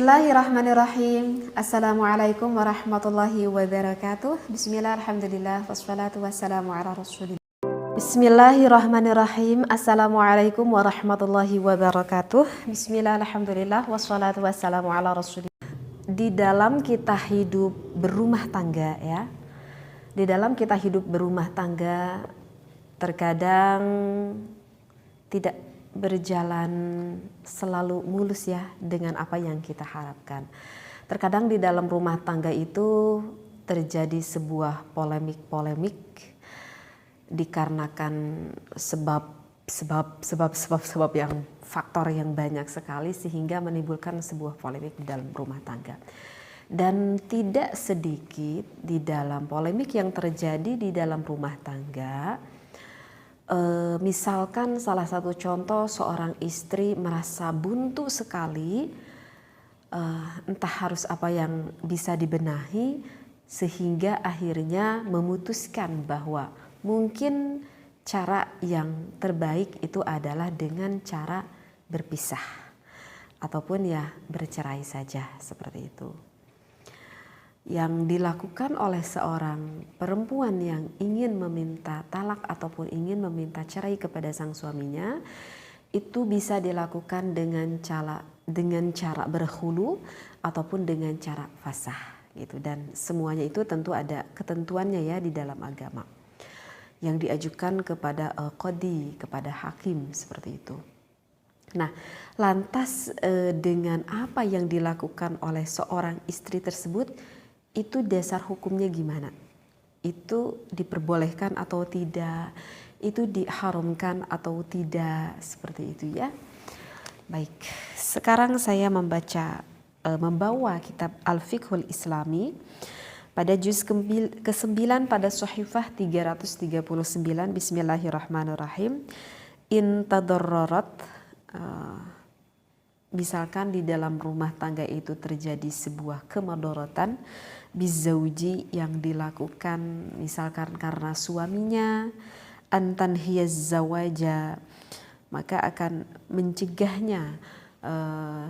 Bismillahirrahmanirrahim. Assalamualaikum warahmatullahi wabarakatuh. Bismillah, alhamdulillah, wassalatu wassalamu ala rasulillah. Bismillahirrahmanirrahim. Assalamualaikum warahmatullahi wabarakatuh. Bismillah, alhamdulillah, wassalatu wassalamu ala rasulillah. Di dalam kita hidup berumah tangga ya, di dalam kita hidup berumah tangga terkadang tidak berjalan selalu mulus ya dengan apa yang kita harapkan. Terkadang di dalam rumah tangga itu terjadi sebuah polemik dikarenakan sebab yang faktor yang banyak sekali sehingga menimbulkan sebuah polemik di dalam rumah tangga. Dan tidak sedikit di dalam polemik yang terjadi di dalam rumah tangga, misalkan salah satu contoh seorang istri merasa buntu sekali, entah harus apa yang bisa dibenahi sehingga akhirnya memutuskan bahwa mungkin cara yang terbaik itu adalah dengan cara berpisah ataupun ya bercerai saja seperti itu. Yang dilakukan oleh seorang perempuan yang ingin meminta talak ataupun ingin meminta cerai kepada sang suaminya itu bisa dilakukan dengan cara berhulu ataupun dengan cara fasah gitu, dan semuanya itu tentu ada ketentuannya ya di dalam agama yang diajukan kepada qadhi, kepada hakim seperti itu. Nah, lantas dengan apa yang dilakukan oleh seorang istri tersebut, itu dasar hukumnya gimana? Itu diperbolehkan atau tidak? Itu diharamkan atau tidak? Seperti itu ya. Baik, sekarang saya membawa kitab Al-Fiqhul Islami pada juz ke-9 pada Shahifah 339. Bismillahirrahmanirrahim. In tadarrarat, misalkan di dalam rumah tangga itu terjadi sebuah kemadharatan bizauji yang dilakukan misalkan karena suaminya, antan hiyaz zawaja, maka akan mencegahnya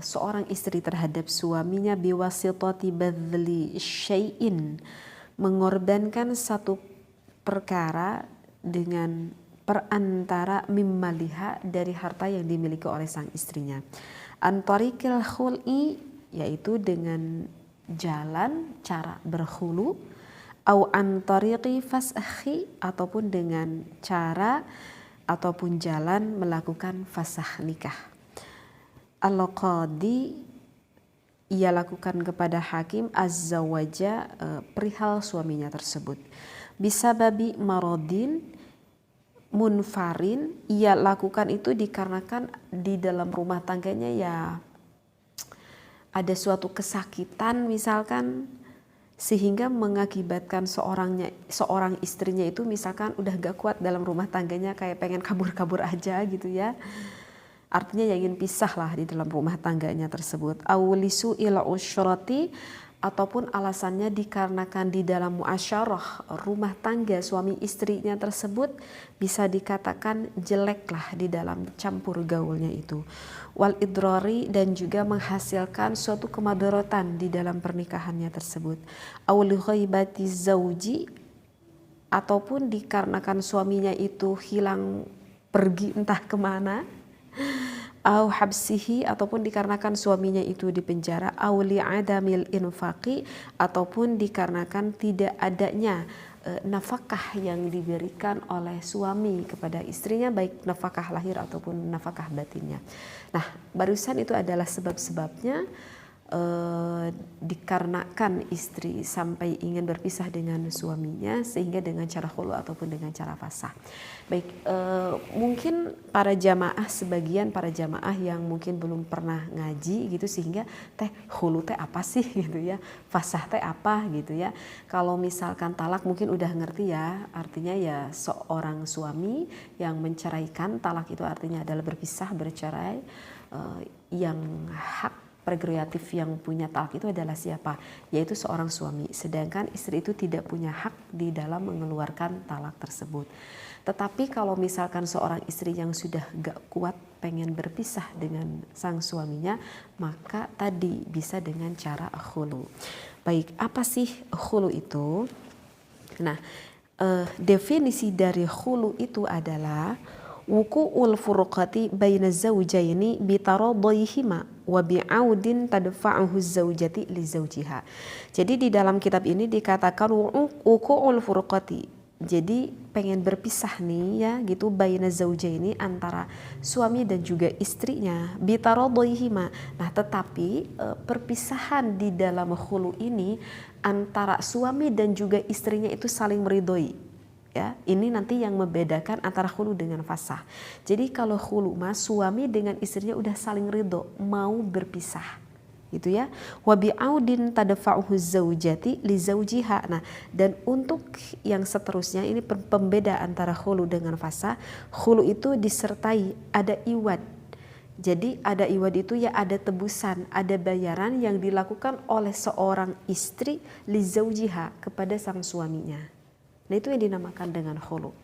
seorang istri terhadap suaminya biwasitati badli syai'in, mengorbankan satu perkara dengan perantara mimmaliha dari harta yang dimiliki oleh sang istrinya. Antarikil khul'i, yaitu dengan jalan cara berhulu, au antariqi fasakhi, ataupun dengan cara ataupun jalan melakukan fasah nikah. Al-qadi, ia lakukan kepada hakim azzawaja perihal suaminya tersebut. Bisababi maradin munfarin, ia lakukan itu dikarenakan di dalam rumah tangganya ya ada suatu kesakitan misalkan, sehingga mengakibatkan seorang istrinya itu misalkan udah gak kuat dalam rumah tangganya, kayak pengen kabur-kabur aja gitu ya. Artinya ya ingin pisah lah di dalam rumah tangganya tersebut. Awlisu ila usyrati, ataupun alasannya dikarenakan di dalam muasyarah rumah tangga suami istrinya tersebut bisa dikatakan jelek lah di dalam campur gaulnya itu. Wal idrari, dan juga menghasilkan suatu kemadharatan di dalam pernikahannya tersebut. Aw li ghaibati zauji, ataupun dikarenakan suaminya itu hilang pergi entah kemana. Au habsihi, ataupun dikarenakan suaminya itu dipenjara. Au li'adamil infaqi, ataupun dikarenakan tidak adanya nafkah yang diberikan oleh suami kepada istrinya, baik nafkah lahir ataupun nafkah batinnya. Nah, barusan itu adalah sebab-sebabnya dikarenakan istri sampai ingin berpisah dengan suaminya sehingga dengan cara khulu ataupun dengan cara fasah. Baik, mungkin sebagian para jamaah yang mungkin belum pernah ngaji gitu, sehingga khulu apa sih gitu ya, fasah apa gitu ya. Kalau misalkan talak mungkin udah ngerti ya, artinya ya seorang suami yang menceraikan, talak itu artinya adalah berpisah, bercerai, yang hak prerogatif yang punya talak itu adalah siapa? Yaitu seorang suami. Sedangkan istri itu tidak punya hak di dalam mengeluarkan talak tersebut. Tetapi kalau misalkan seorang istri yang sudah gak kuat pengen berpisah dengan sang suaminya, maka tadi bisa dengan cara khulu. Baik, apa sih khulu itu? Nah, definisi dari khulu itu adalah wuku'ul furqati baina zawjaini bitaradayhima wa bi'audin tadfa'uhu zawjati li zawjiha. Jadi di dalam kitab ini dikatakan wuku'ul furqati. Jadi pengen berpisah nih ya gitu baina zawjaini antara suami dan juga istrinya bitaradayhima. Nah, tetapi perpisahan di dalam khulu ini antara suami dan juga istrinya itu saling meridhoi. Ya, ini nanti yang membedakan antara khulu dengan fasah. Jadi kalau khulu mas suami dengan istrinya udah saling ridho mau berpisah, gitu ya. Wa bi'audin tadfa'uhu zaujati li zaujiha. Nah, dan untuk yang seterusnya ini pembeda antara khulu dengan fasah. Khulu itu disertai ada iwad. Jadi ada iwad itu ya ada tebusan, ada bayaran yang dilakukan oleh seorang istri li zaujiha kepada sang suaminya. Nah, itu yang dinamakan dengan khulu.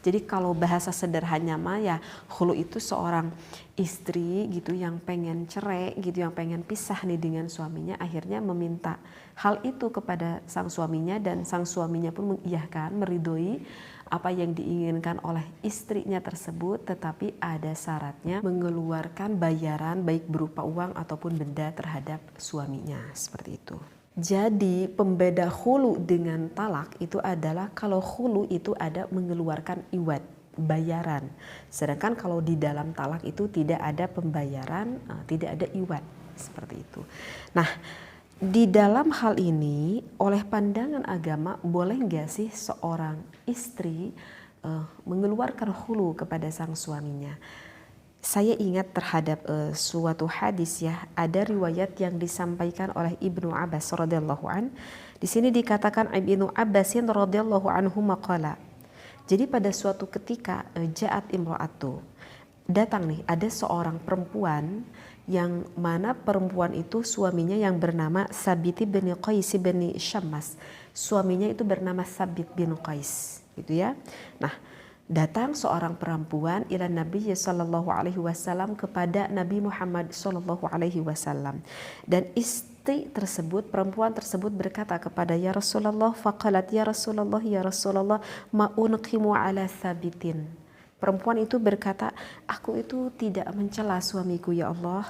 Jadi kalau bahasa sederhananya mah ya khulu itu seorang istri gitu yang pengen cerai gitu, yang pengen pisah nih dengan suaminya, akhirnya meminta hal itu kepada sang suaminya dan sang suaminya pun mengiyahkan, meridhoi apa yang diinginkan oleh istrinya tersebut, tetapi ada syaratnya mengeluarkan bayaran baik berupa uang ataupun benda terhadap suaminya, seperti itu. Jadi pembeda khulu dengan talak itu adalah kalau khulu itu ada mengeluarkan iwad, bayaran. Sedangkan kalau di dalam talak itu tidak ada pembayaran, tidak ada iwad, seperti itu. Nah, di dalam hal ini oleh pandangan agama boleh nggak sih seorang istri mengeluarkan khulu kepada sang suaminya? Saya ingat terhadap suatu hadis ya, ada riwayat yang disampaikan oleh Ibnu Abbas radhiyallahu an. Di sini dikatakan Ibnu Abbasin radhiyallahu anhu maqala. Jadi pada suatu ketika ja'at imra'atu, datang nih ada seorang perempuan yang mana perempuan itu suaminya yang bernama Sabit bin Qais bin Syammas. Suaminya itu bernama Sabit bin Qais, gitu ya. Nah, datang seorang perempuan ila Nabi sallallahu alaihi wasallam kepada Nabi Muhammad sallallahu alaihi wasallam, dan istri tersebut, perempuan tersebut berkata kepada ya Rasulullah, faqalat ya Rasulullah ma unqimu ala Sabitin. Perempuan itu berkata, aku itu tidak mencela suamiku ya Allah,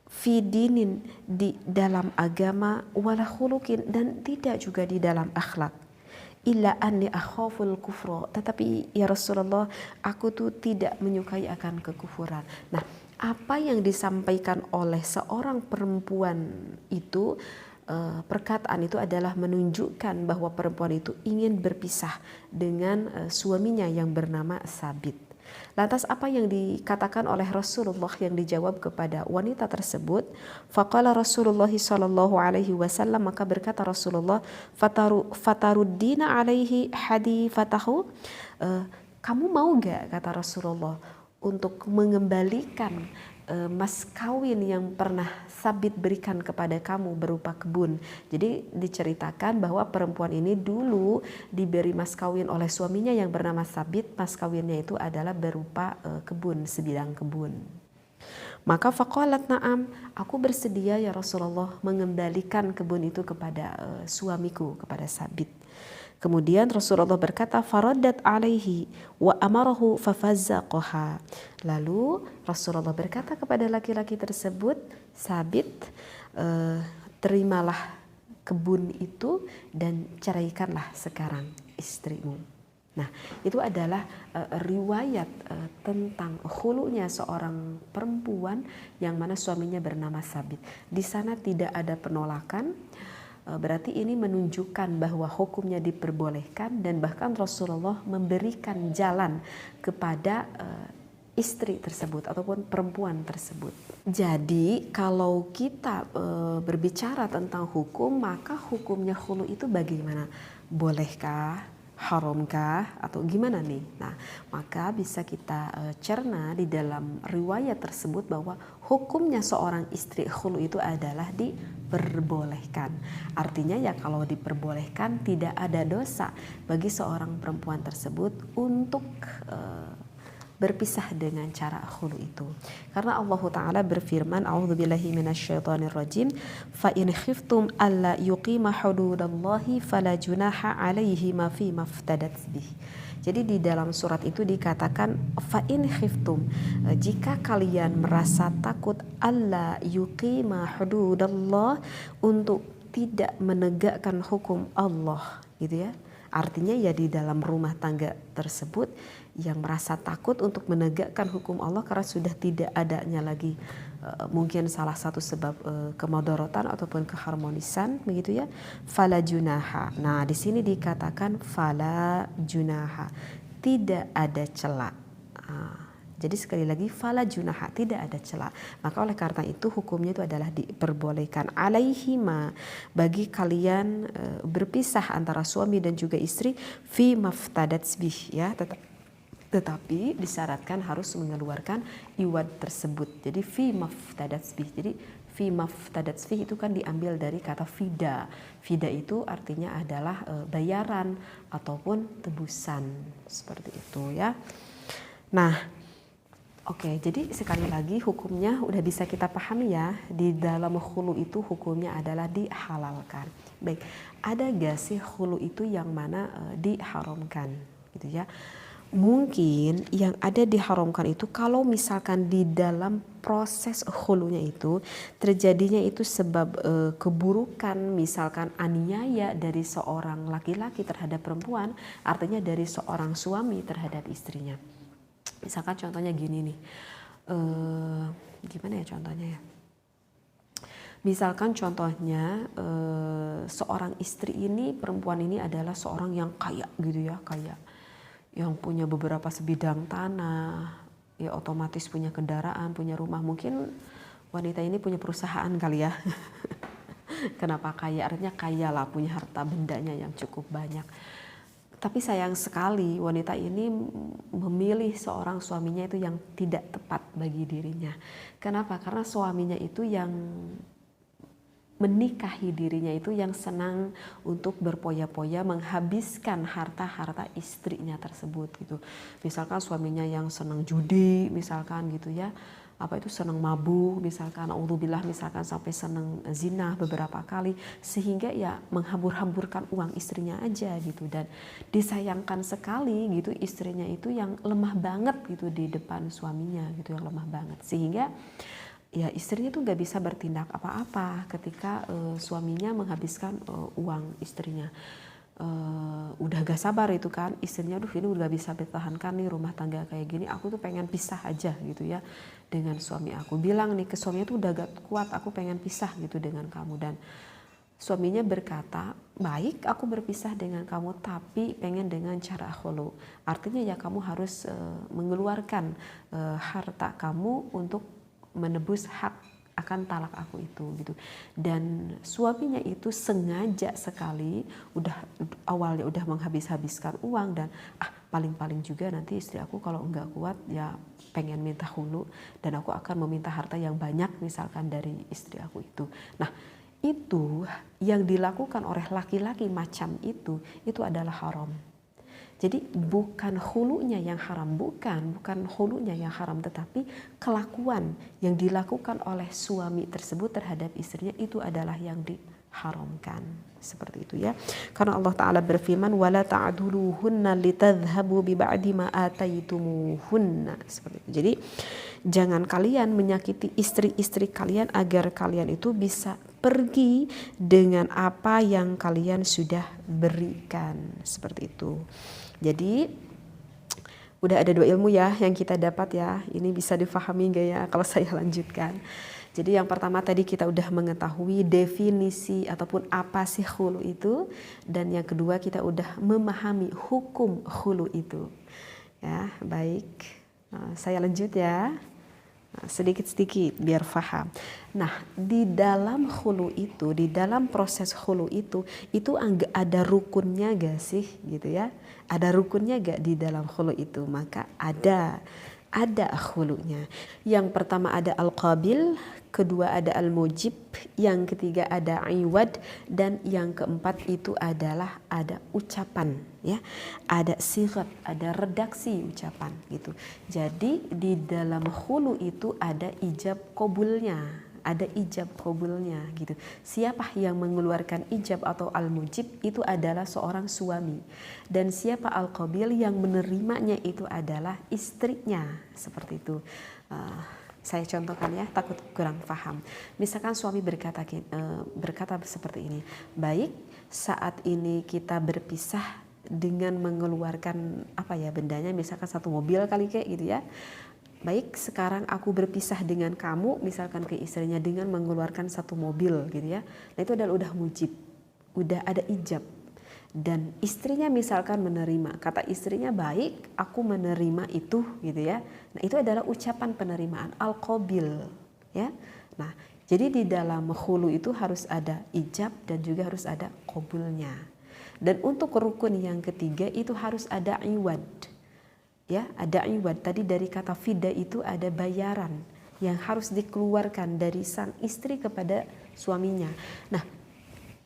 fi dinin, di dalam agama, wala khuluqin, dan tidak juga di dalam akhlak, illa anni akhaful kufra, tetapi ya Rasulullah aku tuh tidak menyukai akan kekufuran. Nah, apa yang disampaikan oleh seorang perempuan itu, perkataan itu adalah menunjukkan bahwa perempuan itu ingin berpisah dengan suaminya yang bernama Sabit. Lantas apa yang dikatakan oleh Rasulullah yang dijawab kepada wanita tersebut? Faqala Rasulullah sallallahu alaihi wasallam, maka berkata Rasulullah, fataruddina alaihi hadifatahu, kamu mau gak, kata Rasulullah, untuk mengembalikan mas kawin yang pernah Sabit berikan kepada kamu berupa kebun. Jadi diceritakan bahwa perempuan ini dulu diberi mas kawin oleh suaminya yang bernama Sabit. Mas kawinnya itu adalah berupa kebun, sebidang kebun. Maka faqalat na'am, aku bersedia ya Rasulullah mengembalikan kebun itu kepada suamiku, kepada Sabit. Kemudian Rasulullah berkata, faraddat alaihi wa amarahu fafazzaqaha. Lalu Rasulullah berkata kepada laki-laki tersebut, Sabit, terimalah kebun itu dan ceraikanlah sekarang istrimu. Nah, itu adalah riwayat tentang khulunya seorang perempuan yang mana suaminya bernama Sabit. Di sana tidak ada penolakan. Berarti ini menunjukkan bahwa hukumnya diperbolehkan, dan bahkan Rasulullah memberikan jalan kepada istri tersebut ataupun perempuan tersebut. Jadi kalau kita berbicara tentang hukum, maka hukumnya khulu itu bagaimana? Bolehkah? Haramkah? Atau gimana nih? Nah, maka bisa kita cerna di dalam riwayat tersebut bahwa hukumnya seorang istri khulu itu adalah diperbolehkan. Artinya ya kalau diperbolehkan tidak ada dosa bagi seorang perempuan tersebut untuk berpisah dengan cara khulu itu. Karena Allah Ta'ala berfirman, a'udzubillahi minasyaitonirrajim, fa in khiftum alla yuqima hududallahi fala junaha alaihi ma fi maftadat bih. Jadi di dalam surat itu dikatakan fa in khiftum, jika kalian merasa takut alla yuqima hududallah, untuk tidak menegakkan hukum Allah gitu ya. Artinya ya di dalam rumah tangga tersebut yang merasa takut untuk menegakkan hukum Allah karena sudah tidak adanya lagi mungkin salah satu sebab kemudaratan ataupun keharmonisan begitu ya, fala junaha. Nah, di sini dikatakan fala junaha, tidak ada celah. Jadi sekali lagi fala junaha, tidak ada celah. Maka oleh karena itu hukumnya itu adalah diperbolehkan alaihima, bagi kalian berpisah antara suami dan juga istri fi maftadat bih ya, tetapi disyaratkan harus mengeluarkan iwad tersebut. Jadi fi maftadat bih. Jadi fi maftadat bih itu kan diambil dari kata fida. Fida itu artinya adalah bayaran ataupun tebusan, seperti itu ya. Nah, oke, jadi sekali lagi hukumnya udah bisa kita pahami ya. Di dalam khulu itu hukumnya adalah dihalalkan. Baik, ada gak sih khulu itu yang mana diharamkan gitu ya? Mungkin yang ada diharamkan itu kalau misalkan di dalam proses khulunya itu terjadinya itu sebab keburukan, misalkan aniaya dari seorang laki-laki terhadap perempuan, artinya dari seorang suami terhadap istrinya. Misalkan contohnya gini nih, gimana ya contohnya ya? Misalkan contohnya seorang istri ini, perempuan ini adalah seorang yang kaya gitu ya, kaya, yang punya beberapa sebidang tanah, ya otomatis punya kendaraan, punya rumah. Mungkin wanita ini punya perusahaan kali ya. Kenapa kaya? Artinya kaya lah, punya harta bendanya yang cukup banyak. Tapi sayang sekali wanita ini memilih seorang suaminya itu yang tidak tepat bagi dirinya. Kenapa? Karena suaminya itu yang menikahi dirinya itu yang senang untuk berpoya-poya menghabiskan harta-harta istrinya tersebut gitu. Misalkan suaminya yang senang judi misalkan gitu ya, apa itu senang mabuk misalkan, auzubillah, misalkan sampai senang zina beberapa kali, sehingga ya menghambur-hamburkan uang istrinya aja gitu. Dan disayangkan sekali gitu istrinya itu yang lemah banget gitu di depan suaminya gitu, yang lemah banget, sehingga ya istrinya tuh gak bisa bertindak apa-apa ketika suaminya menghabiskan uang istrinya. Udah gak sabar itu kan istrinya, ini udah bisa bertahankan nih rumah tangga kayak gini, aku tuh pengen pisah aja gitu ya dengan suami aku. Bilang nih ke suaminya tuh udah gak kuat, aku pengen pisah gitu dengan kamu. Dan suaminya berkata, baik aku berpisah dengan kamu tapi pengen dengan cara khulu. Artinya ya kamu harus mengeluarkan harta kamu untuk menebus hak akan talak aku itu gitu. Dan suaminya itu sengaja sekali awalnya udah menghabiskan uang, dan paling-paling juga nanti istri aku kalau enggak kuat ya pengen minta hulu, dan aku akan meminta harta yang banyak misalkan dari istri aku itu. Nah, itu yang dilakukan oleh laki-laki macam itu adalah haram. Jadi bukan hulunya yang haram, bukan hulunya yang haram, tetapi kelakuan yang dilakukan oleh suami tersebut terhadap istrinya itu adalah yang diharamkan. Seperti itu ya. Karena Allah Ta'ala berfirman, wala ta'duluhunna litadhhabu biba'di ma ataitumuhunna. Seperti itu. Jadi jangan kalian menyakiti istri-istri kalian agar kalian itu bisa pergi dengan apa yang kalian sudah berikan. Seperti itu. Jadi udah ada 2 ilmu ya yang kita dapat ya. Ini bisa difahami gak ya kalau saya lanjutkan. Jadi yang pertama tadi kita udah mengetahui definisi ataupun apa sih khulu itu. Dan yang kedua kita udah memahami hukum khulu itu. Ya, baik. Saya lanjut ya. Sedikit-sedikit biar paham. Nah, di dalam khulu itu, di dalam proses khulu itu ada rukunnya gak sih gitu ya? Ada rukunnya gak di dalam khulu itu? Maka ada ada khulunya. Yang pertama ada al-qabil, kedua ada al-mujib, yang ketiga ada iwad, dan yang keempat itu adalah ada ucapan, ya. Ada sighat, ada redaksi ucapan gitu. Jadi di dalam khulu itu ada ijab qabulnya. Ada ijab qabulnya gitu. Siapa yang mengeluarkan ijab atau al-mujib itu adalah seorang suami. Dan siapa al-qabil yang menerimanya itu adalah istrinya. Seperti itu. Saya contohkan ya, takut kurang paham. Misalkan suami berkata seperti ini. Baik, saat ini kita berpisah dengan mengeluarkan bendanya, misalkan satu mobil kali kayak gitu ya. Baik, sekarang aku berpisah dengan kamu, misalkan ke istrinya, dengan mengeluarkan satu mobil gitu ya. Nah itu adalah udah mujib, udah ada ijab. Dan istrinya misalkan menerima, kata istrinya baik, aku menerima itu gitu ya. Nah itu adalah ucapan penerimaan, al-qabil ya. Nah jadi di dalam khulu itu harus ada ijab dan juga harus ada qabulnya. Dan untuk rukun yang ketiga itu harus ada iwad. Ya, ada iwad. Tadi dari kata fida itu ada bayaran yang harus dikeluarkan dari sang istri kepada suaminya. Nah,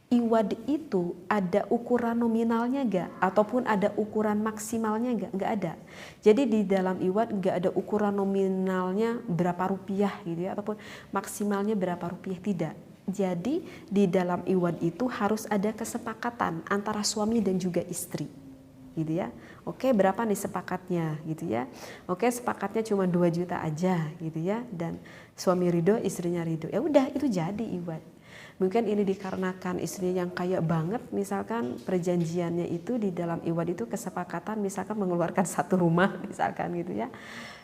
iwad itu ada ukuran nominalnya enggak? Ataupun ada ukuran maksimalnya enggak? Enggak ada. Jadi di dalam iwad enggak ada ukuran nominalnya berapa rupiah gitu ya, ataupun maksimalnya berapa rupiah, tidak. Jadi di dalam iwad itu harus ada kesepakatan antara suami dan juga istri. Gitu ya. Oke, berapa nih sepakatnya gitu ya. Oke, sepakatnya cuma 2 juta aja gitu ya, dan suami ridho, istrinya ridho. Ya udah, itu jadi iwad. Mungkin ini dikarenakan istrinya yang kaya banget, misalkan perjanjiannya itu di dalam iwad itu kesepakatan misalkan mengeluarkan satu rumah misalkan gitu ya.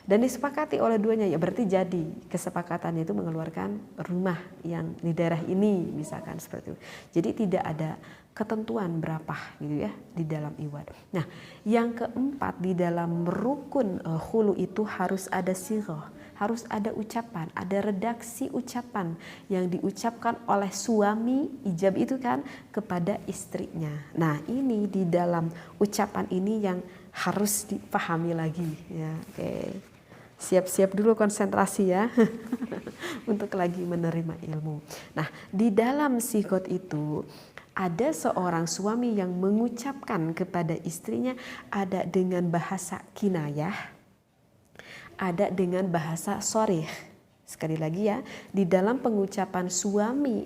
Dan disepakati oleh duanya, ya berarti jadi kesepakatannya itu mengeluarkan rumah yang di daerah ini misalkan seperti itu. Jadi tidak ada ketentuan berapa gitu ya di dalam iwad. Nah, yang keempat di dalam rukun khulu itu harus ada sighah, harus ada ucapan, ada redaksi ucapan yang diucapkan oleh suami ijab itu kan kepada istrinya. Nah, ini di dalam ucapan ini yang harus dipahami lagi ya. Oke. Siap-siap dulu konsentrasi ya untuk lagi menerima ilmu. Nah, di dalam sighot itu ada seorang suami yang mengucapkan kepada istrinya, ada dengan bahasa kinayah, ada dengan bahasa sharih. Sekali lagi ya, di dalam pengucapan suami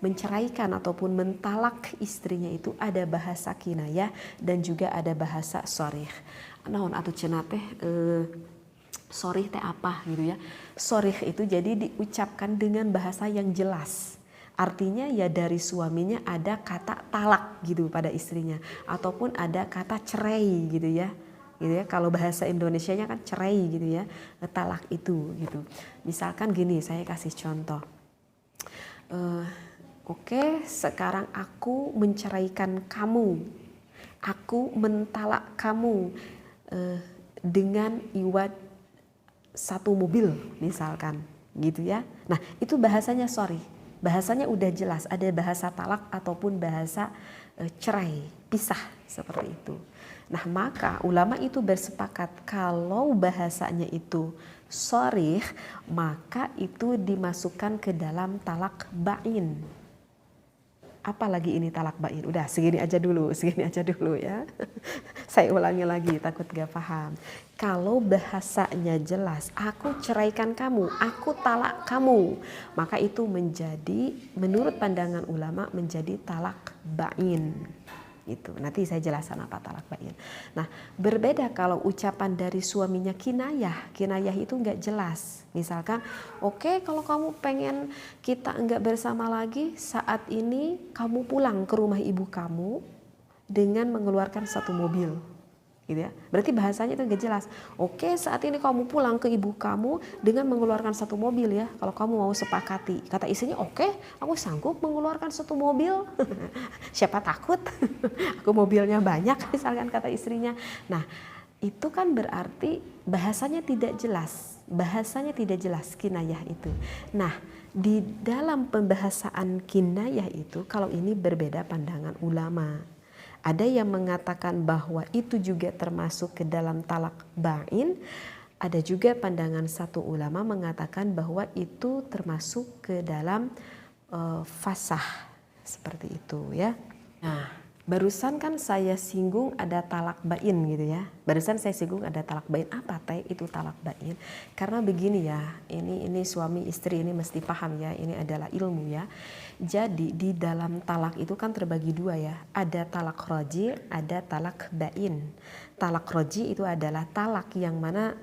menceraikan ataupun mentalak istrinya itu ada bahasa kinayah dan juga ada bahasa sharih. Naon atuh cenah teh sharih teh apa gitu ya. Sharih itu jadi diucapkan dengan bahasa yang jelas. Artinya ya dari suaminya ada kata talak gitu pada istrinya, ataupun ada kata cerai gitu ya. Gitu ya. Kalau bahasa Indonesianya kan cerai gitu ya. Talak itu gitu. Misalkan gini, saya kasih contoh. Oke, sekarang aku menceraikan kamu. Aku mentalak kamu dengan iwad satu mobil misalkan gitu ya. Nah itu bahasanya sorry, bahasanya udah jelas, ada bahasa talak ataupun bahasa cerai, pisah seperti itu. Nah maka ulama itu bersepakat kalau bahasanya itu sorry, maka itu dimasukkan ke dalam talak bain. Apalagi ini talak bain, udah segini aja dulu ya. Saya ulangi lagi, takut gak paham. Kalau bahasanya jelas, aku ceraikan kamu, aku talak kamu, maka itu menjadi, menurut pandangan ulama, menjadi talak bain. Gitu. Nanti saya jelaskan apa talak bain. Nah, berbeda kalau ucapan dari suaminya kinayah. Kinayah itu enggak jelas. Misalkan, oke, kalau kamu pengen kita enggak bersama lagi, saat ini kamu pulang ke rumah ibu kamu dengan mengeluarkan satu mobil. Gitu ya. Berarti bahasanya itu enggak jelas. Oke, saat ini kamu pulang ke ibu kamu dengan mengeluarkan satu mobil ya. Kalau kamu mau sepakati. Kata istrinya, oke, aku sanggup mengeluarkan satu mobil. Siapa takut? Aku mobilnya banyak misalkan kata istrinya. Nah, itu kan berarti bahasanya tidak jelas. Bahasanya tidak jelas kinayah itu. Nah, di dalam pembahasan kinayah itu kalau ini berbeda pandangan ulama. Ada yang mengatakan bahwa itu juga termasuk ke dalam talak bain. ada juga pandangan satu ulama mengatakan bahwa itu termasuk ke dalam fasah seperti itu ya. Nah, barusan kan saya singgung ada talak bain gitu ya. Barusan saya singgung ada talak bain. Apa teh itu talak bain? Karena begini ya, ini suami istri ini mesti paham ya, ini adalah ilmu ya. Jadi di dalam talak itu kan terbagi dua ya. Ada talak roji, ada talak bain. Talak roji itu adalah talak yang mana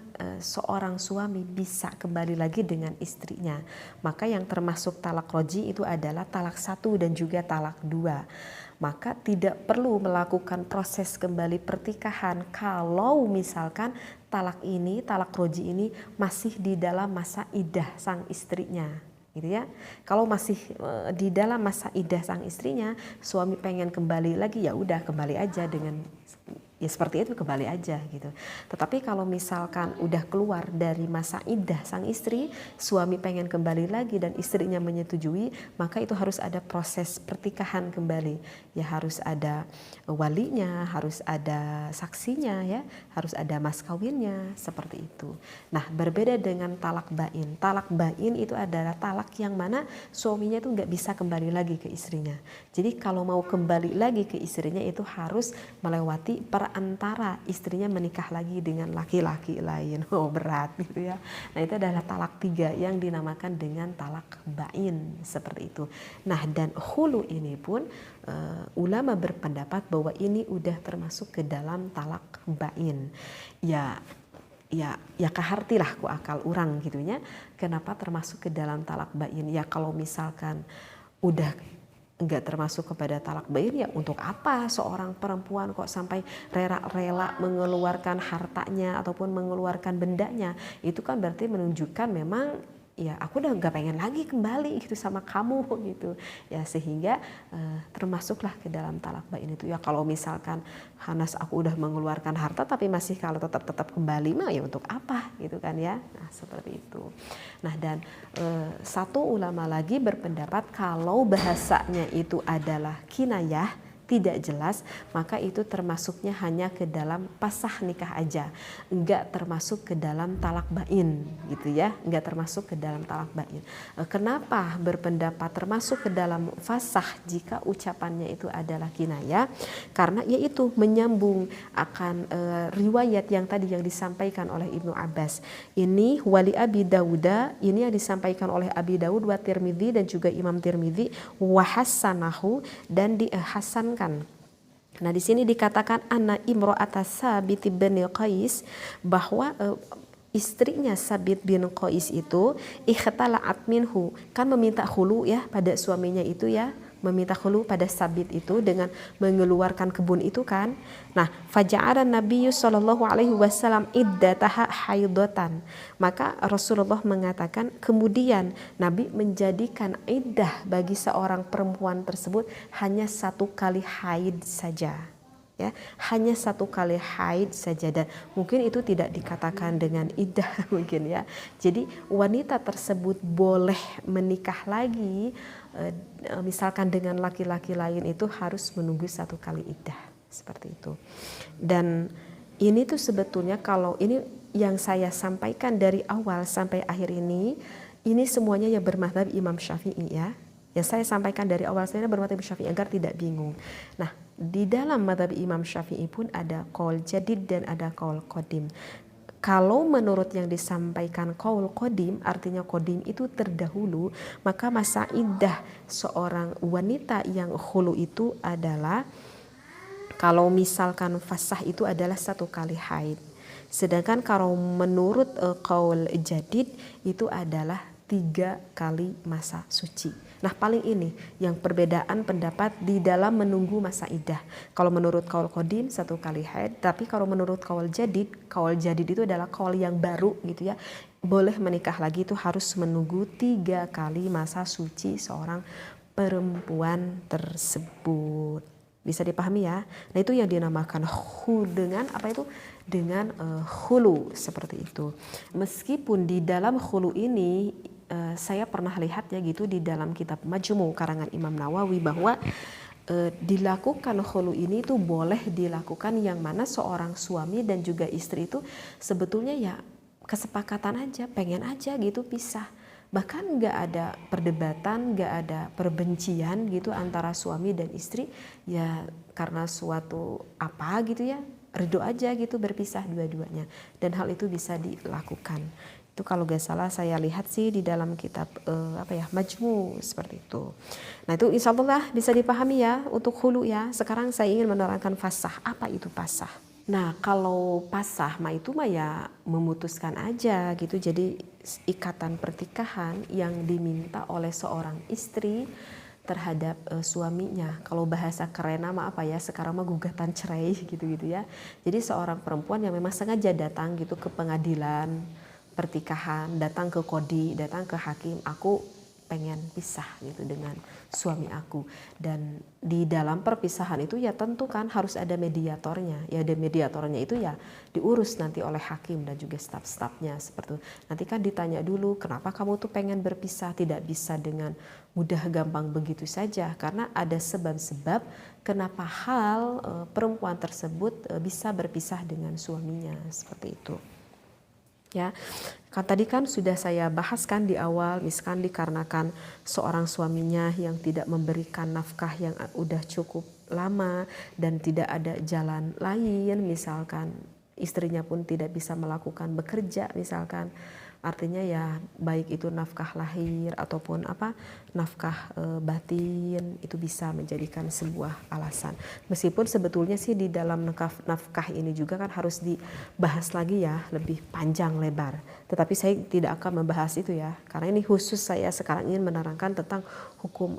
seorang suami bisa kembali lagi dengan istrinya. Maka yang termasuk talak roji itu adalah talak 1 dan juga talak 2. Maka tidak perlu melakukan proses kembali pertikahan kalau misalkan talak roji ini masih di dalam masa iddah sang istrinya. Gitu ya. Kalau masih di dalam masa iddah sang istrinya, suami pengen kembali lagi, ya udah kembali aja dengan ya seperti itu, kembali aja gitu. Tetapi kalau misalkan udah keluar dari masa iddah sang istri, suami pengen kembali lagi dan istrinya menyetujui, maka itu harus ada proses pertikahan kembali. Ya harus ada walinya, harus ada saksinya ya, harus ada mas kawinnya, seperti itu. Nah, berbeda dengan talak bain. Talak bain itu adalah talak yang mana suaminya itu nggak bisa kembali lagi ke istrinya. Jadi kalau mau kembali lagi ke istrinya itu harus melewati antara istrinya menikah lagi dengan laki-laki lain. Oh, berat gitu ya. Nah, itu adalah talak 3 yang dinamakan dengan talak bain, seperti itu. Nah, dan khulu ini pun ulama berpendapat bahwa ini udah termasuk ke dalam talak bain. Ya kahartilah ku akal orang gitunya. Kenapa termasuk ke dalam talak bain? Ya kalau misalkan udah enggak termasuk kepada talak bain, ya untuk apa seorang perempuan kok sampai rela mengeluarkan hartanya ataupun mengeluarkan bendanya? Itu kan berarti menunjukkan memang ya aku udah nggak pengen lagi kembali gitu sama kamu gitu ya, sehingga termasuklah ke dalam talak bain itu ya. Kalau misalkan Hanas aku udah mengeluarkan harta tapi masih kalau tetap kembali mah ya untuk apa gitu kan ya. Nah, seperti itu. Nah, dan satu ulama lagi berpendapat kalau bahasanya itu adalah kinayah, tidak jelas, maka itu termasuknya hanya ke dalam pasah nikah aja, enggak termasuk ke dalam talak bain gitu ya, enggak termasuk ke dalam talak bain. Kenapa berpendapat termasuk ke dalam fasah jika ucapannya itu adalah kinayah? Karena yaitu menyambung akan riwayat yang tadi yang disampaikan oleh Ibnu Abbas. Ini wali Abi Dawuda, ini yang disampaikan oleh Abi Dawud wa Tirmidzi dan juga Imam Tirmidzi wa hasanahu, dan dihasankan. Nah, di sini dikatakan anna imra'ata Sabit bin Qais, bahwa istrinya Sabit bin Qais itu ikhtala'at minhu, kan meminta khulu ya pada suaminya itu ya, meminta khulu pada Sabit itu dengan mengeluarkan kebun itu kan. Nah, faja'ala Nabi sallallahu alaihi wasallam iddataha haidatan. Maka Rasulullah mengatakan kemudian Nabi menjadikan iddah bagi seorang perempuan tersebut hanya 1 kali haid saja. Ya, hanya 1 kali haid saja, dan mungkin itu tidak dikatakan dengan iddah mungkin ya. Jadi wanita tersebut boleh menikah lagi misalkan dengan laki-laki lain itu harus menunggu 1 kali iddah, seperti itu. Dan ini tuh sebetulnya kalau ini yang saya sampaikan dari awal sampai akhir ini semuanya ya bermadzhab Imam Syafi'i ya. Yang saya sampaikan dari awal saya bermadzhab Syafi'i agar tidak bingung. Nah, di dalam madzhab Imam Syafi'i pun ada qaul jadid dan ada qaul qadim. Kalau menurut yang disampaikan qaul qadim, artinya qadim itu terdahulu, maka masa iddah seorang wanita yang khulu itu adalah kalau misalkan fasah itu adalah 1 kali haid. Sedangkan kalau menurut qaul jadid itu adalah 3 kali masa suci. Nah, paling ini yang perbedaan pendapat di dalam menunggu masa iddah. Kalau menurut qaul qadim 1 kali haid, tapi kalau menurut qaul jadid itu adalah qaul yang baru gitu ya. Boleh menikah lagi itu harus menunggu 3 kali masa suci seorang perempuan tersebut. Bisa dipahami ya. Nah, itu yang dinamakan dengan apa itu? Dengan khulu, seperti itu. Meskipun di dalam khulu ini saya pernah lihat ya gitu di dalam kitab Majmu' karangan Imam Nawawi bahwa dilakukan khulu ini tuh boleh dilakukan yang mana seorang suami dan juga istri itu sebetulnya ya kesepakatan aja, pengen aja gitu pisah. Bahkan nggak ada perdebatan, nggak ada perbencian gitu antara suami dan istri, ya karena suatu apa gitu ya, ridho aja gitu berpisah dua-duanya. Dan hal itu bisa dilakukan. Itu kalau gak salah saya lihat sih di dalam kitab Majmu seperti itu. Nah itu insya Allah bisa dipahami ya untuk hulu ya. Sekarang saya ingin menerangkan fasah. Apa itu fasah? Nah kalau pasah mah itu mah ya memutuskan aja gitu. Jadi ikatan pertikahan yang diminta oleh seorang istri terhadap suaminya. Kalau bahasa keren mah apa ya, sekarang mah gugatan cerai gitu-gitu ya. Jadi seorang perempuan yang memang sengaja datang gitu ke pengadilan pertikahan, datang ke kodi, datang ke hakim, aku pengen pisah gitu dengan suami aku. Dan di dalam perpisahan itu ya tentu kan harus ada mediatornya. Ya ada mediatornya itu ya diurus nanti oleh hakim dan juga staf-stafnya seperti itu. Nanti kan ditanya dulu kenapa kamu tuh pengen berpisah, tidak bisa dengan mudah gampang begitu saja karena ada sebab-sebab kenapa hal perempuan tersebut bisa berpisah dengan suaminya seperti itu. Ya, kan tadi kan sudah saya bahaskan di awal, misalkan dikarenakan seorang suaminya yang tidak memberikan nafkah yang udah cukup lama dan tidak ada jalan lain, misalkan istrinya pun tidak bisa melakukan bekerja misalkan. Artinya ya baik itu nafkah lahir ataupun nafkah batin itu bisa menjadikan sebuah alasan. Meskipun sebetulnya sih di dalam nafkah ini juga kan harus dibahas lagi ya lebih panjang lebar. Tetapi saya tidak akan membahas itu ya karena ini khusus saya sekarang ingin menerangkan tentang hukum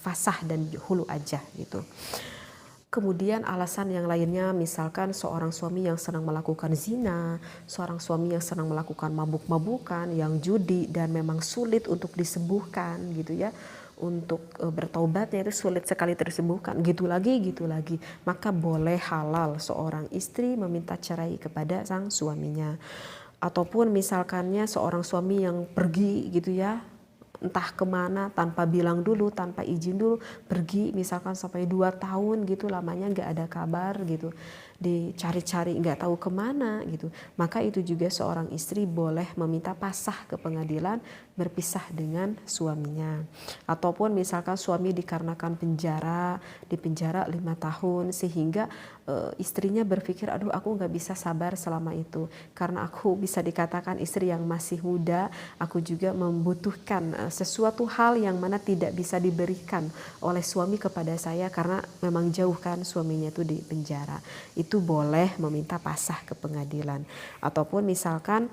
fasah dan hulu aja gitu. Kemudian alasan yang lainnya misalkan seorang suami yang sedang melakukan zina, seorang suami yang sedang melakukan mabuk-mabukan, yang judi dan memang sulit untuk disembuhkan gitu ya. Untuk bertaubatnya itu sulit sekali tersembuhkan, gitu lagi. Maka boleh halal seorang istri meminta cerai kepada sang suaminya. Ataupun misalkannya seorang suami yang pergi gitu ya, entah kemana tanpa bilang dulu, tanpa izin dulu, pergi misalkan sampai 2 tahun gitu lamanya nggak ada kabar gitu, dicari-cari nggak tahu kemana gitu, maka itu juga seorang istri boleh meminta pasah ke pengadilan berpisah dengan suaminya. Ataupun misalkan suami dikarenakan di penjara 5 tahun sehingga istrinya berpikir aduh aku nggak bisa sabar selama itu karena aku bisa dikatakan istri yang masih muda, aku juga membutuhkan sesuatu hal yang mana tidak bisa diberikan oleh suami kepada saya karena memang jauh kan suaminya itu di penjara. Itu boleh meminta pasah ke pengadilan. Ataupun misalkan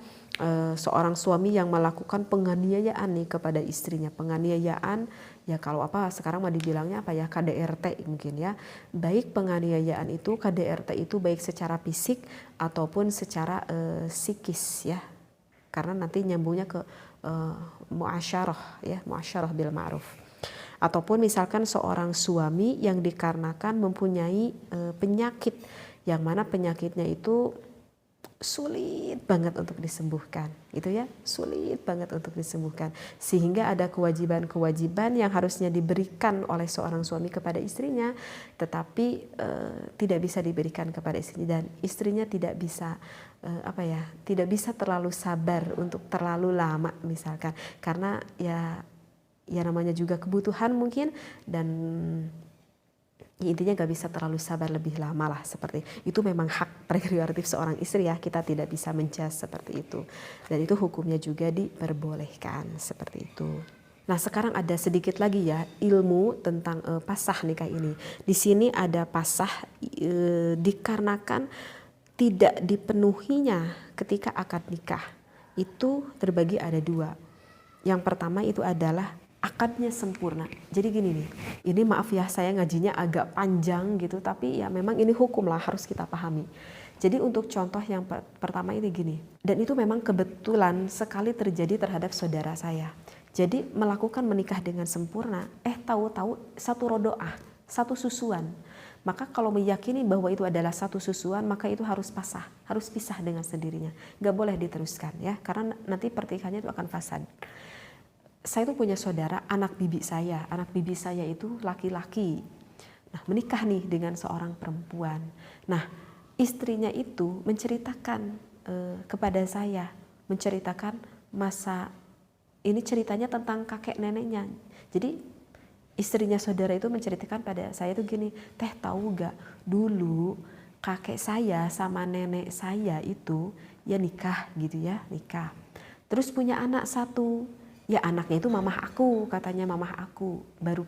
seorang suami yang melakukan penganiayaan nih kepada istrinya, penganiayaan ya kalau sekarang mah dibilangnya KDRT mungkin ya, baik penganiayaan itu KDRT itu baik secara fisik ataupun secara psikis ya, karena nanti nyambungnya ke muasyarah bil ma'ruf. Ataupun misalkan seorang suami yang dikarenakan mempunyai penyakit yang mana penyakitnya itu sulit banget untuk disembuhkan gitu ya, sulit banget untuk disembuhkan sehingga ada kewajiban-kewajiban yang harusnya diberikan oleh seorang suami kepada istrinya tetapi tidak bisa diberikan kepada istrinya dan istrinya tidak bisa tidak bisa terlalu sabar untuk terlalu lama misalkan karena ya namanya juga kebutuhan mungkin dan intinya gak bisa terlalu sabar lebih lama lah seperti itu. Memang hak prerogatif seorang istri ya, kita tidak bisa menjudge seperti itu dan itu hukumnya juga diperbolehkan seperti itu. Nah sekarang ada sedikit lagi ya ilmu tentang pasah nikah ini. Di sini ada pasah dikarenakan tidak dipenuhinya ketika akad nikah itu terbagi ada 2. Yang pertama itu adalah akadnya sempurna. Jadi gini nih, ini maaf ya saya ngajinya agak panjang gitu, tapi ya memang ini hukum lah harus kita pahami. Jadi untuk contoh yang pertama ini gini, dan itu memang kebetulan sekali terjadi terhadap saudara saya. Jadi melakukan menikah dengan sempurna, tahu-tahu satu rodoah, satu susuan. Maka kalau meyakini bahwa itu adalah satu susuan, maka itu harus pasah, harus pisah dengan sendirinya. Gak boleh diteruskan ya, karena nanti pernikahannya itu akan fasad. Saya tuh punya saudara, anak bibi saya itu laki-laki. Nah menikah nih dengan seorang perempuan. Nah istrinya itu menceritakan kepada saya, menceritakan masa, ini ceritanya tentang kakek neneknya. Jadi istrinya saudara itu menceritakan pada saya tuh gini, teh tahu gak dulu kakek saya sama nenek saya itu ya nikah gitu ya, nikah. Terus punya anak satu, ya anaknya itu mamah aku, katanya mamah aku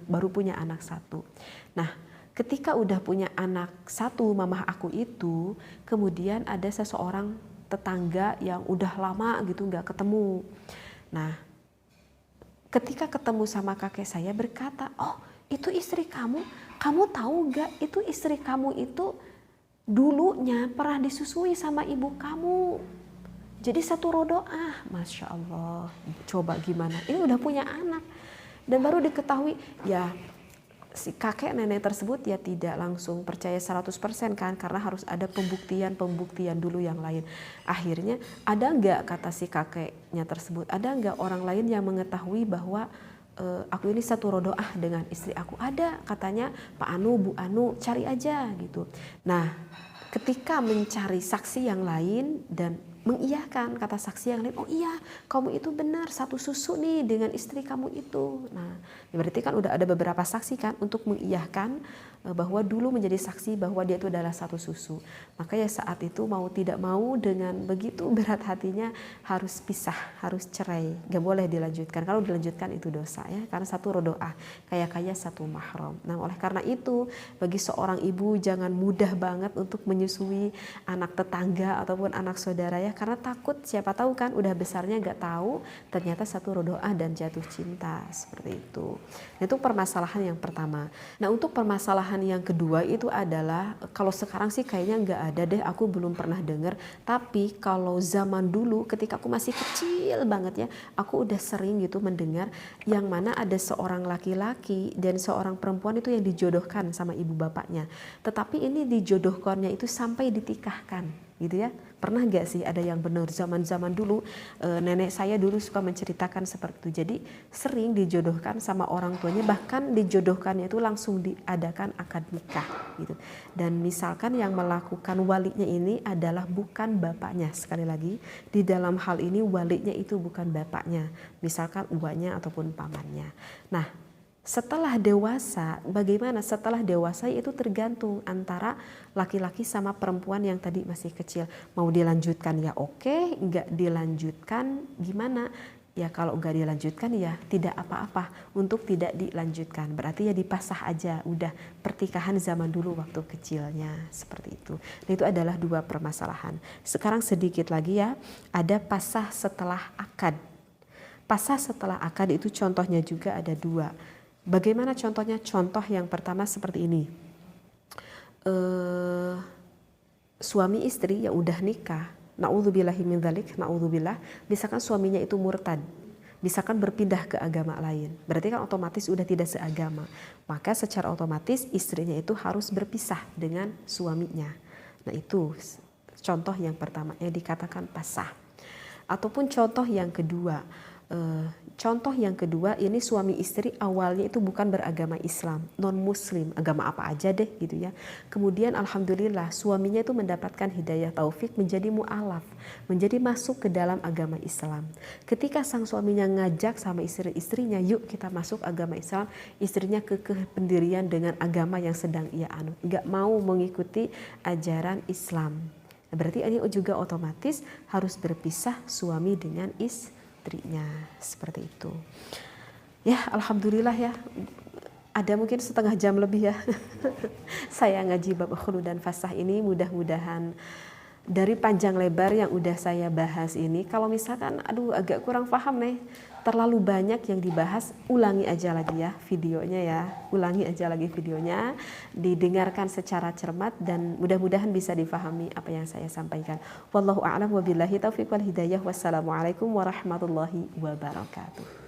baru punya anak satu. Nah ketika udah punya anak satu mamah aku itu, kemudian ada seseorang tetangga yang udah lama gitu nggak ketemu. Nah ketika ketemu sama kakek saya berkata, oh itu istri kamu tahu gak itu istri kamu itu dulunya pernah disusui sama ibu kamu. Jadi satu rodoah, Masya Allah. Coba gimana, ini udah punya anak. Dan baru diketahui, ya si kakek nenek tersebut ya tidak langsung percaya 100% kan, karena harus ada pembuktian dulu yang lain. Akhirnya ada nggak, kata si kakeknya tersebut, ada nggak orang lain yang mengetahui bahwa aku ini satu rodoah dengan istri aku? Ada, katanya Pak Anu, Bu Anu, cari aja gitu. Nah ketika mencari saksi yang lain dan mengiyakan kata saksi yang lain, oh iya kamu itu benar satu susu nih dengan istri kamu itu. Nah berarti kan udah ada beberapa saksi kan untuk mengiyakan bahwa dulu menjadi saksi bahwa dia itu adalah satu susu. Maka ya saat itu mau tidak mau dengan begitu berat hatinya harus pisah, harus cerai, gak boleh dilanjutkan. Kalau dilanjutkan itu dosa ya, karena satu rodoah, kaya satu mahram. Nah oleh karena itu bagi seorang ibu jangan mudah banget untuk menyusui anak tetangga ataupun anak saudara ya, karena takut siapa tahu kan udah besarnya gak tahu ternyata satu rodoah dan jatuh cinta seperti itu. Nah, itu permasalahan yang pertama. Nah untuk permasalahan yang kedua itu adalah, kalau sekarang sih kayaknya nggak ada deh, aku belum pernah dengar. Tapi kalau zaman dulu ketika aku masih kecil banget ya, aku udah sering gitu mendengar yang mana ada seorang laki-laki dan seorang perempuan itu yang dijodohkan sama ibu bapaknya. Tetapi ini dijodohkannya itu sampai ditikahkan gitu ya. Pernah gak sih ada yang benar zaman-zaman dulu, nenek saya dulu suka menceritakan seperti itu. Jadi sering dijodohkan sama orang tuanya, bahkan dijodohkannya itu langsung diadakan akad nikah gitu. Dan misalkan yang melakukan walinya ini adalah bukan bapaknya, sekali lagi di dalam hal ini walinya itu bukan bapaknya, misalkan uanya ataupun pamannya. Nah setelah dewasa, bagaimana setelah dewasa itu tergantung antara laki-laki sama perempuan yang tadi masih kecil. Mau dilanjutkan ya oke, nggak dilanjutkan gimana? Ya kalau nggak dilanjutkan ya tidak apa-apa untuk tidak dilanjutkan. Berarti ya dipasah aja, udah pertikahan zaman dulu waktu kecilnya seperti itu. Nah, itu adalah dua permasalahan. Sekarang sedikit lagi ya, ada pasah setelah akad. Pasah setelah akad itu contohnya juga ada dua. Bagaimana contohnya? Contoh yang pertama seperti ini. Suami istri yang udah nikah, na'udzubillahi min dzalik, na'udzubillah, misalkan suaminya itu murtad, misalkan berpindah ke agama lain, berarti kan otomatis udah tidak seagama. Maka secara otomatis istrinya itu harus berpisah dengan suaminya. Nah itu contoh yang pertama yang dikatakan pasah. Ataupun contoh yang kedua, ini suami istri awalnya itu bukan beragama Islam, non muslim, agama apa aja deh gitu ya. Kemudian alhamdulillah suaminya itu mendapatkan hidayah taufik menjadi mu'alaf, menjadi masuk ke dalam agama Islam. Ketika sang suaminya ngajak sama istri-istrinya, yuk kita masuk agama Islam, istrinya kekeh pendirian dengan agama yang sedang ia anut, nggak mau mengikuti ajaran Islam. Berarti ini juga otomatis harus berpisah suami dengan istrinya seperti itu. Ya alhamdulillah ya, ada mungkin setengah jam lebih ya saya ngaji bab khulu dan fasah ini. Mudah-mudahan dari panjang lebar yang udah saya bahas ini, kalau misalkan aduh agak kurang paham nih, terlalu banyak yang dibahas, ulangi aja lagi ya videonya ya, ulangi aja lagi videonya, didengarkan secara cermat dan mudah-mudahan bisa difahami apa yang saya sampaikan. Wallahu a'lam wabillahi taufiq wal hidayah. Wassalamualaikum warahmatullahi wabarakatuh.